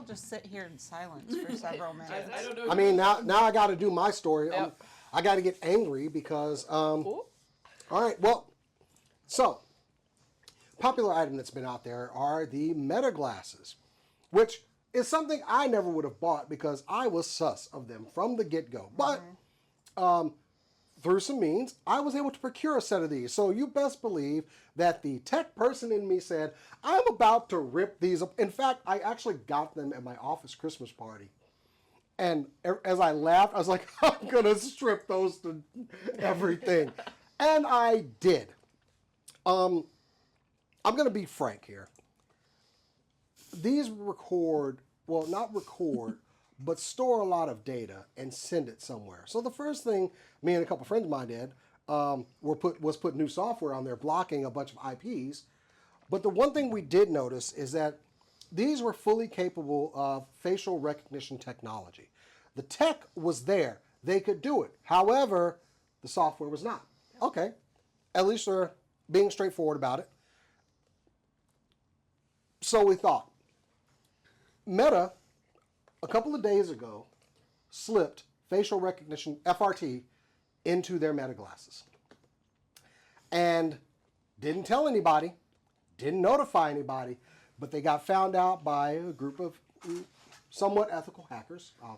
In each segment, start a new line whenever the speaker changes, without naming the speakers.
just sit here in silence for several minutes.
I don't know.
I mean, now I got to do my story. I got to get angry because, all right, well, so, popular item that's been out there are the Meta glasses, which is something I never would have bought because I was sus of them from the get-go. But through some means, I was able to procure a set of these. So you best believe that the tech person in me said, I'm about to rip these up. In fact, I actually got them at my office Christmas party. And as I laughed, I was like, I'm going to strip those to everything. And I did. I'm going to be frank here. These record, well, not record, but store a lot of data and send it somewhere. So the first thing me and a couple friends of mine did was put new software on there blocking a bunch of IPs. But the one thing we did notice is that these were fully capable of facial recognition technology. The tech was there. They could do it. However, the software was not. Okay. At least they're being straightforward about it. So we thought. Meta, a couple of days ago, slipped facial recognition, FRT, into their Meta glasses. And didn't tell anybody, didn't notify anybody, but they got found out by a group of somewhat ethical hackers. I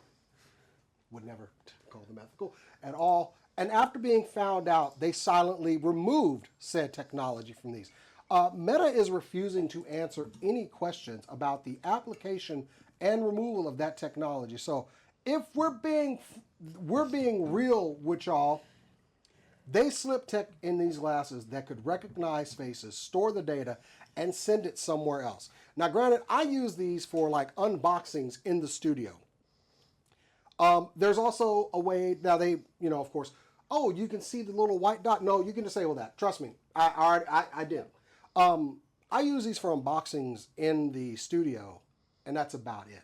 would never call them ethical at all. And after being found out, they silently removed said technology from these. Meta is refusing to answer any questions about the application and removal of that technology. So if we're being real with y'all, they slipped tech in these glasses that could recognize faces, store the data, and send it somewhere else. Now, granted, I use these for like unboxings in the studio. There's also a way, now they, of course, oh, you can see the little white dot. No, you can disable that. Trust me, I did. I use these for unboxings in the studio, and that's about it.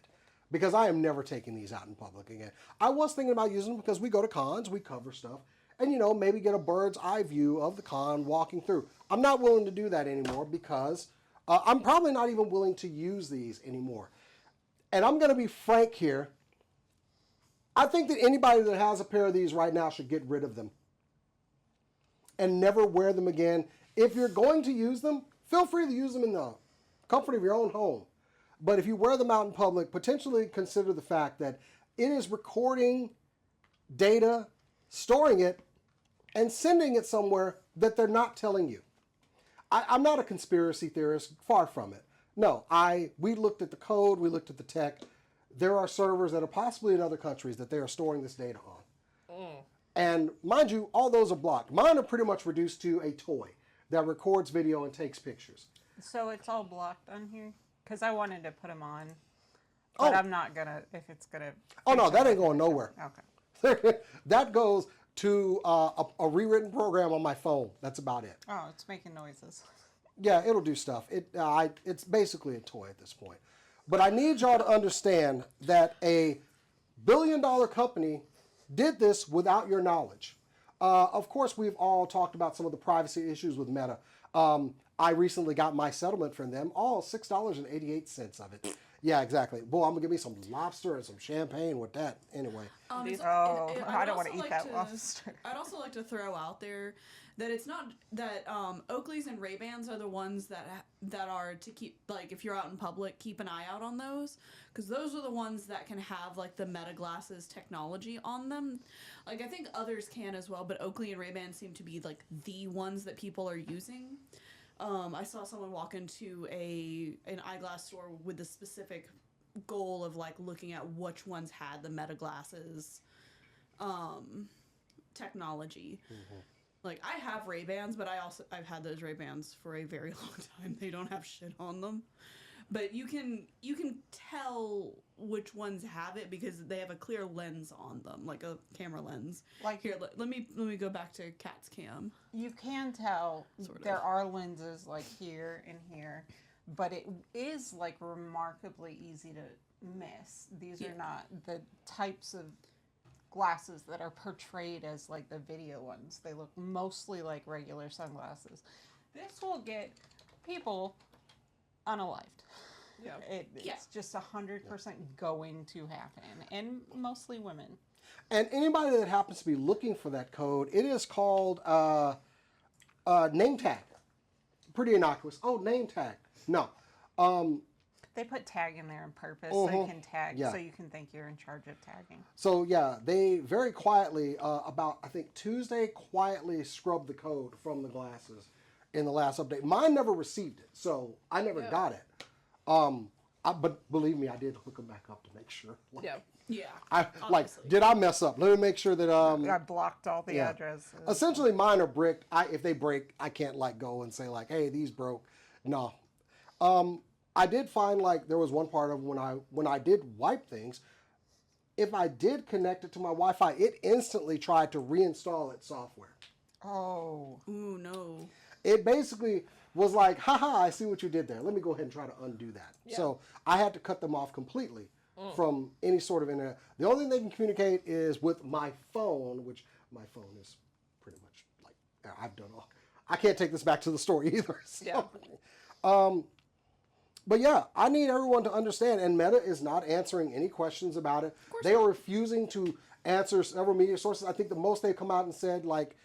Because I am never taking these out in public again. I was thinking about using them because we go to cons, we cover stuff, and maybe get a bird's eye view of the con walking through. I'm not willing to do that anymore because I'm probably not even willing to use these anymore. And I'm going to be frank here. I think that anybody that has a pair of these right now should get rid of them and never wear them again. If you're going to use them, feel free to use them in the comfort of your own home. But if you wear them out in public, potentially consider the fact that it is recording data, storing it, and sending it somewhere that they're not telling you. I'm not a conspiracy theorist, far from it. No, we looked at the code, we looked at the tech. There are servers that are possibly in other countries that they are storing this data on. And mind you, all those are blocked. Mine are pretty much reduced to a toy that records video and takes pictures.
So it's all blocked on here? Because I wanted to put them on, but I'm not going to, if it's going to...
Oh, no, that ain't going nowhere.
Okay.
That goes to a rewritten program on my phone. That's about it.
Oh, it's making noises.
Yeah, it'll do stuff. It's basically a toy at this point. But I need y'all to understand that a billion-dollar company did this without your knowledge. Of course, we've all talked about some of the privacy issues with Meta. I recently got my settlement from them, all $6.88 of it. Yeah, exactly. Boy, I'm going to give me some lobster and some champagne with that anyway.
I don't want to eat that lobster.
I'd also like to throw out there that it's not that Oakleys and Ray-Bans are the ones that are to keep, like, if you're out in public, keep an eye out on those, because those are the ones that can have, like, the Meta glasses technology on them. Like, I think others can as well, but Oakley and Ray-Ban seem to be, like, the ones that people are using. I saw someone walk into an eyeglass store with the specific goal of, like, looking at which ones had the Meta glasses technology. Mm-hmm. Like, I have Ray-Bans, but I've had those Ray-Bans for a very long time. They don't have shit on them. But you can tell which ones have it because they have a clear lens on them, like a camera lens. Like, here, let me go back to Kat's cam.
You can tell there are lenses like here and here, but it is like remarkably easy to miss. These are not the types of glasses that are portrayed as like the video ones. They look mostly like regular sunglasses. This will get people unalived.
Yeah.
It's just 100% going to happen, and mostly women.
And anybody that happens to be looking for that code, it is called name tag. Pretty innocuous. Oh, name tag. No.
They put tag in there on purpose so you can tag,
Yeah.
so you can think you're in charge of tagging.
So yeah, they very quietly, about I think Tuesday, quietly scrubbed the code from the glasses in the last update. Mine never received it, so I never got it. But believe me, I did hook them back up to make sure. Like,
Yeah.
Yeah.
Like, did I mess up? Let me make sure that
I blocked all the
yeah.
addresses.
Essentially, mine are bricked. If they break, I can't like go and say like, "Hey, these broke." No. I did find like there was one part of when I did wipe things. If I did connect it to my Wi-Fi, it instantly tried to reinstall its software.
Oh.
Ooh, no.
It basically was like, haha, I see what you did there. Let me go ahead and try to undo that.
Yeah.
So I had to cut them off completely from any sort of internet. The only thing they can communicate is with my phone, which my phone is pretty much like, I've done all. I can't take this back to the store either. So.
Yeah.
But yeah, I need everyone to understand, and Meta is not answering any questions about it. They are refusing to answer several media sources. I think the most they've come out and said, like,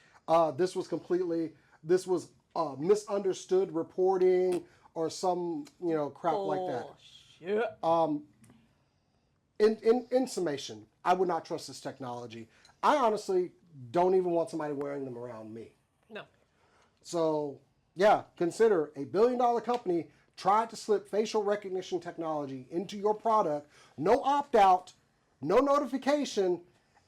this was misunderstood reporting or some, crap like that.
Shit.
In summation, I would not trust this technology. I honestly don't even want somebody wearing them around me.
No.
So, yeah, consider a $1 billion company tried to slip facial recognition technology into your product, no opt-out, no notification,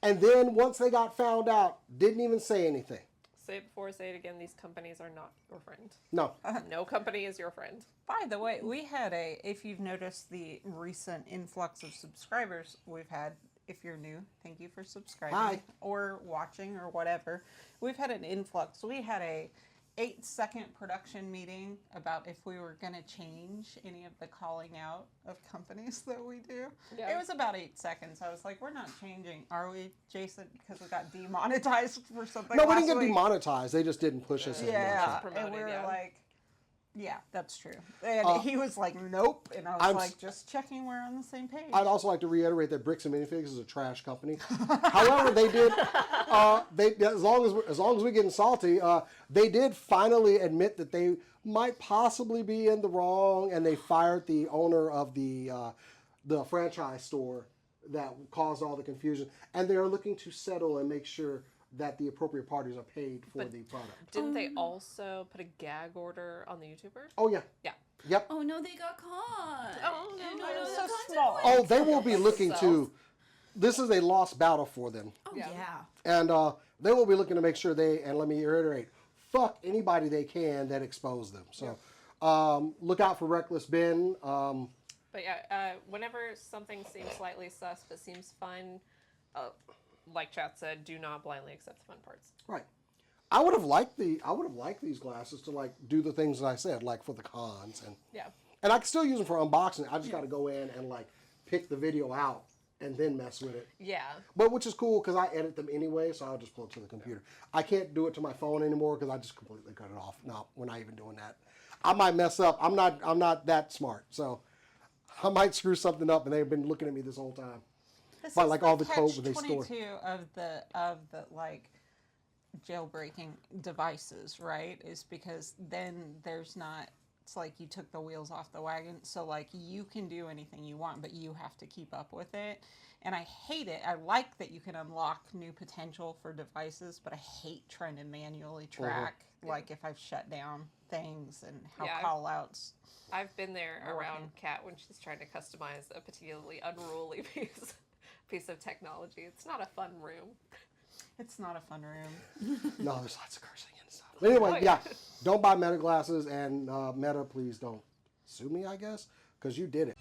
and then once they got found out, didn't even say anything.
Say it before, say it again. These companies are not your friend.
No.
No company is your friend.
By the way, we had if you've noticed the recent influx of subscribers we've had, if you're new, thank you for subscribing.
Hi.
Or watching or whatever. We've had an influx. We had a 8-second production meeting about if we were going to change any of the calling out of companies that we do.
Yeah.
It was about 8 seconds. I was like, we're not changing, are we, Jason? Because we got demonetized for something
No, we
last
didn't get
week.
demonetized. They just didn't push us anymore.
Yeah,
promoted,
and we were
yeah.
like, yeah, that's true. And he was like, nope. And I was
I'm
like, just checking we're on the same page.
I'd also like to reiterate that Bricks and Minifigs is a trash company. However, they did. As long as we're getting salty, they did finally admit that they might possibly be in the wrong, and they fired the owner of the franchise store that caused all the confusion. And they are looking to settle and make sure that the appropriate parties are paid for the product.
Didn't they also put a gag order on the YouTuber?
Oh yeah.
Yeah.
Yep.
Oh no, they got caught.
Oh, no.
And
It
what
was
are
so
the
small.
consequences?
Oh, they will be looking to.
Themselves.
This is a lost battle for them.
Oh
Yeah.
yeah.
And they will be looking to make sure and let me reiterate, fuck anybody they can that expose them. So look out for Reckless Ben.
But yeah, whenever something seems slightly sus but seems fun, like chat said, do not blindly accept the fun parts.
Right. I would have liked these glasses to like do the things that I said, like for the cons
Yeah.
and I can still use them for unboxing. I just got to go in and like pick the video out and then mess with it.
Yeah.
But which is cool because I edit them anyway, so I'll just pull it to the computer. I can't do it to my phone anymore because I just completely cut it off. No, we're not even doing that. I might mess up. I'm not that smart, so I might screw something up, and they've been looking at me this whole time.
This
But
is
like
the
all the code that they store.
catch-22 of the like jailbreaking devices, right? Is because then there's not. It's like you took the wheels off the wagon, so like you can do anything you want, but you have to keep up with it. And I hate it. I like that you can unlock new potential for devices, but I hate trying to manually track, like if I've shut down things and how
Yeah,
call-outs.
I've been there
Or
around
working.
Kat when she's trying to customize a particularly unruly piece of technology. It's not a fun room.
It's not a fun room.
No, there's lots of cursing and stuff. But anyway,
Oh,
yeah,
yeah.
don't buy Meta glasses, and Meta, please don't sue me, I guess, because you did it.